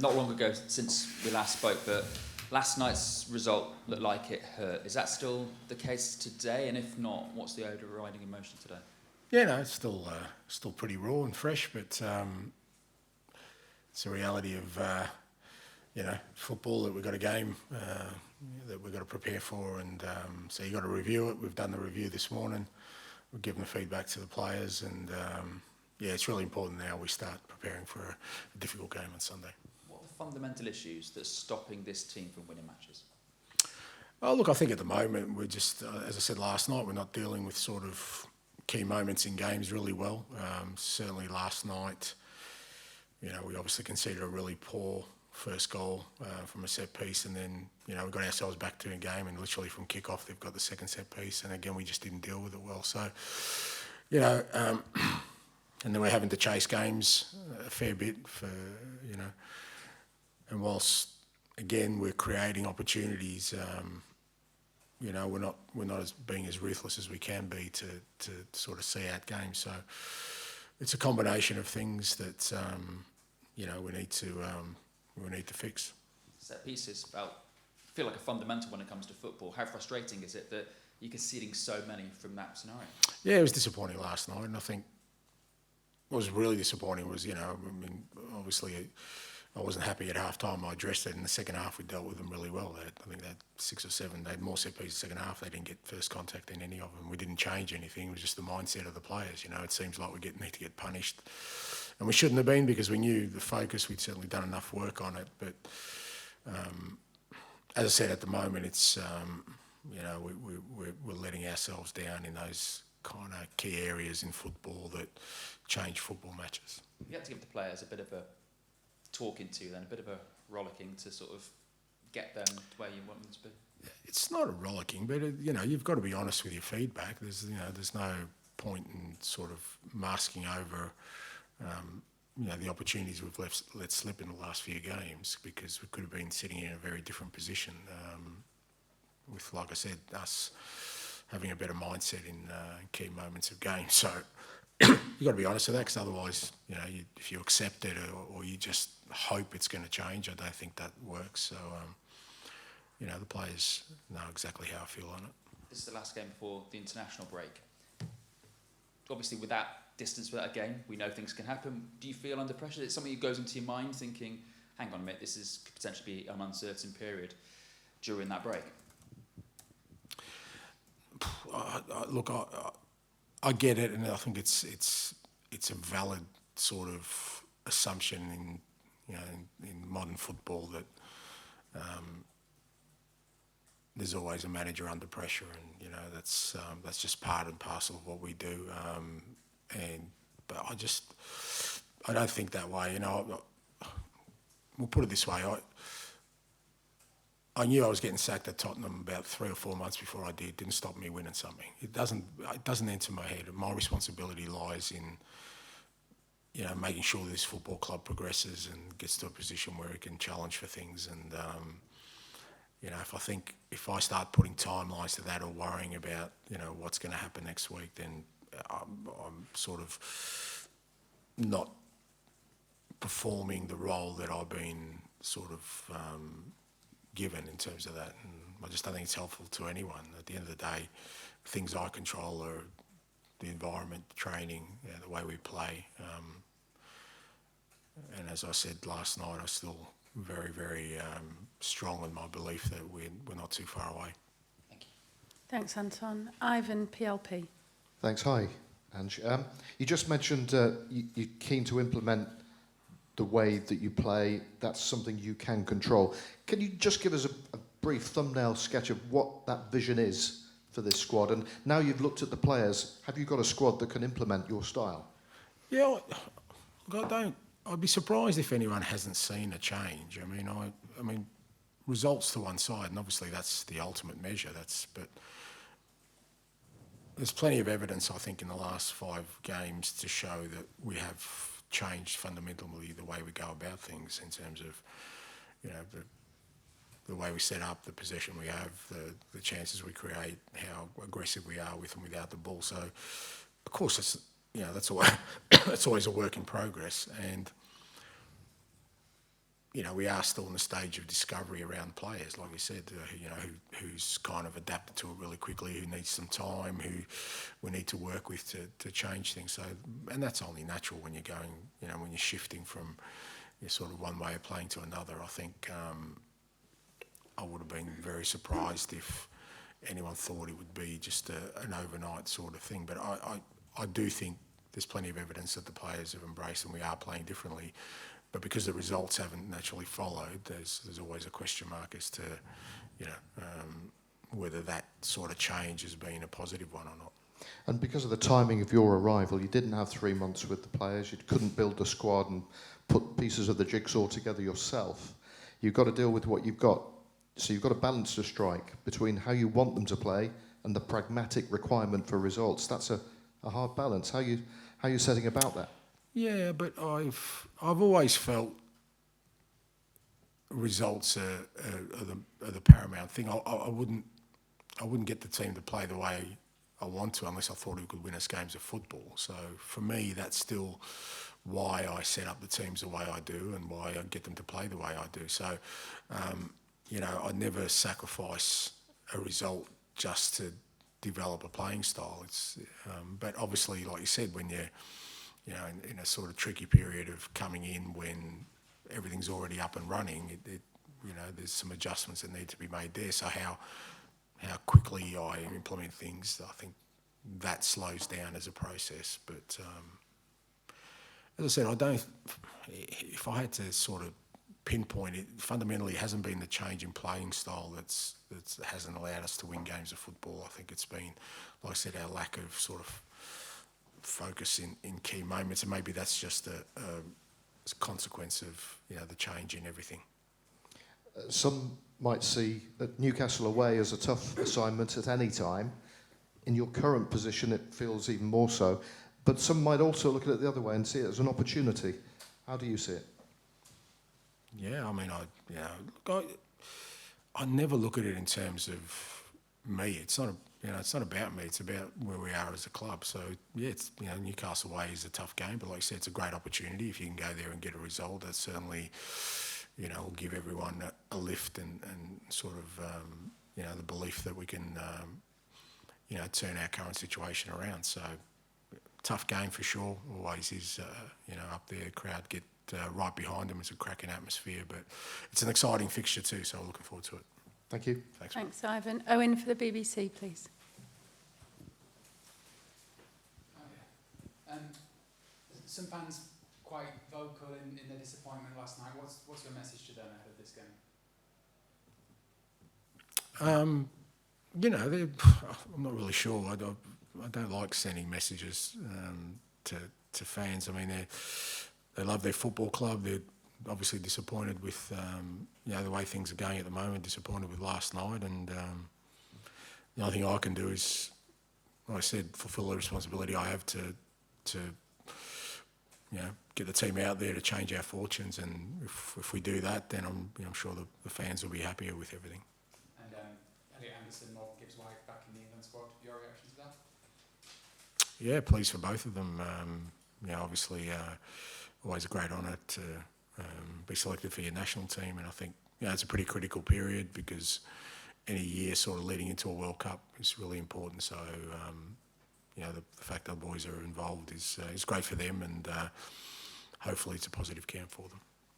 not long ago since we last spoke, but last night's result looked like it hurt. Is that still the case today? And if not, what's the overriding emotion today? Yeah, no, it's still pretty raw and fresh, but it's a reality of football, that we've got a game that we've got to prepare for, and so you've got to review it. We've done the review this morning. We've given the feedback to the players, and it's really important now we start preparing for a difficult game on Sunday. What are the fundamental issues that's stopping this team from winning matches? Oh, look, I think at the moment we're just, as I said last night, we're not dealing with sort of key moments in games really well. Certainly last night, we obviously conceded a really poor first goal from a set piece, and then we got ourselves back to a game, and literally from kick-off they've got the second set piece, and again we just didn't deal with it well. So, and then we're having to chase games a fair bit and whilst again we're creating opportunities, we're not as being as ruthless as we can be to sort of see out games. So it's a combination of things that we need to fix. Set pieces feel like a fundamental when it comes to football. How frustrating is it that you're conceding so many from that scenario? Yeah, it was disappointing last night, and I think what was really disappointing was, obviously I wasn't happy at half time. I addressed it in the second half. We dealt with them really well. I think they had 6 or 7. They had more set pieces second half. They didn't get first contact in any of them. We didn't change anything. It was just the mindset of the players. It seems like we need to get punished. And we shouldn't have been, because we knew the focus. We'd certainly done enough work on it. But as I said, at the moment, it's, we're letting ourselves down in those kind of key areas in football that change football matches. You have to give the players a bit of a talking to, then a bit of a rollicking to sort of get them to where you want them to be. It's not a rollicking, but you've got to be honest with your feedback. There's no point in sort of masking over the opportunities we've let slip in the last few games, because we could have been sitting in a very different position with, like I said, us having a better mindset in key moments of games. So you've got to be honest with that, because otherwise, if you accept it or you just hope it's going to change, I don't think that works. So, the players know exactly how I feel on it. This is the last game before the international break. Obviously, with that distance, with that game, we know things can happen. Do you feel under pressure? Is it something that goes into your mind thinking, hang on a minute, this could potentially be an uncertain period during that break? Look, I get it, and I think it's a valid sort of assumption in modern football that there's always a manager under pressure, and that's just part and parcel of what we do. But I don't think that way. We'll put it this way. I knew I was getting sacked at Tottenham about 3 or 4 months before I did. Didn't stop me winning something. It doesn't enter my head. My responsibility lies in making sure this football club progresses and gets to a position where it can challenge for things. And if I start putting timelines to that or worrying about what's going to happen next week, then I'm sort of not performing the role that I've been sort of given in terms of that. And I just don't think it's helpful to anyone. At the end of the day, things I control are the environment, the training, the way we play. And as I said last night, I'm still very, very strong in my belief that we're not too far away. Thank you. Thanks, Anton. Ivan, PLP. Thanks. Hi, Ange. You just mentioned you're keen to implement the way that you play. That's something you can control. Can you just give us a brief thumbnail sketch of what that vision is for this squad? And now you've looked at the players, have you got a squad that can implement your style? Yeah, I'd be surprised if anyone hasn't seen a change. I mean, results to one side, and obviously that's the ultimate measure. But there's plenty of evidence, I think, in the last 5 games to show that we have changed fundamentally the way we go about things in terms of, the way we set up, the possession we have, the chances we create, how aggressive we are with and without the ball. So, of course, that's, that's always a work in progress. And we are still in the stage of discovery around players, like you said, who's kind of adapted to it really quickly, who needs some time, who we need to work with to change things. So, and that's only natural when you're going, when you're shifting from sort of one way of playing to another. I think I would have been very surprised if anyone thought it would be just an overnight sort of thing. But I do think there's plenty of evidence that the players have embraced and we are playing differently. But because the results haven't naturally followed, there's always a question mark as to, whether that sort of change has been a positive one or not. And because of the timing of your arrival, you didn't have 3 months with the players. You couldn't build the squad and put pieces of the jigsaw together yourself. You've got to deal with what you've got. So you've got to balance the strike between how you want them to play and the pragmatic requirement for results. That's a hard balance. How are you setting about that? Yeah, but I've always felt results are the paramount thing. I wouldn't get the team to play the way I want to unless I thought it could win us games of football. So for me, that's still why I set up the teams the way I do and why I get them to play the way I do. So, I never sacrifice a result just to develop a playing style. But obviously, like you said, when you're in a sort of tricky period of coming in when everything's already up and running, there's some adjustments that need to be made there. So how quickly I implement things, I think that slows down as a process. But as I said, if I had to sort of pinpoint it, fundamentally it hasn't been the change in playing style that hasn't allowed us to win games of football. I think it's been, like I said, our lack of sort of focus in key moments, and maybe that's just a consequence of the change in everything. Some might see that Newcastle away as a tough assignment at any time. In your current position, it feels even more so. But some might also look at it the other way and see it as an opportunity. How do you see it? Yeah, I mean, I never look at it in terms of me. It's not about me. It's about where we are as a club. So yeah, it's Newcastle away is a tough game, but like I said, it's a great opportunity. If you can go there and get a result, that certainly will give everyone a lift and sort of the belief that we can turn our current situation around. So tough game for sure. Always is. Up there, crowd get right behind them. It's a cracking atmosphere, but it's an exciting fixture too. So looking forward to it. Thank you. Thanks, Ivan. Owen for the BBC, please. Some fans quite vocal in their disappointment last night. What's your message to them ahead of this game? I'm not really sure. I don't like sending messages to fans. I mean, they love their football club. They're obviously disappointed with the way things are going at the moment. Disappointed with last night, and the only thing I can do is, like I said, fulfil the responsibility I have to get the team out there to change our fortunes. And if we do that, then I'm sure the fans will be happier with everything. And Elliot Anderson, Morgan Gibbs-White back in the England squad. Your reaction to that? Yeah, pleased for both of them. Obviously, always a great honour to be selected for your national team, and I think it's a pretty critical period because any year sort of leading into a World Cup is really important. So the fact that the boys are involved is great for them, and hopefully it's a positive camp for them.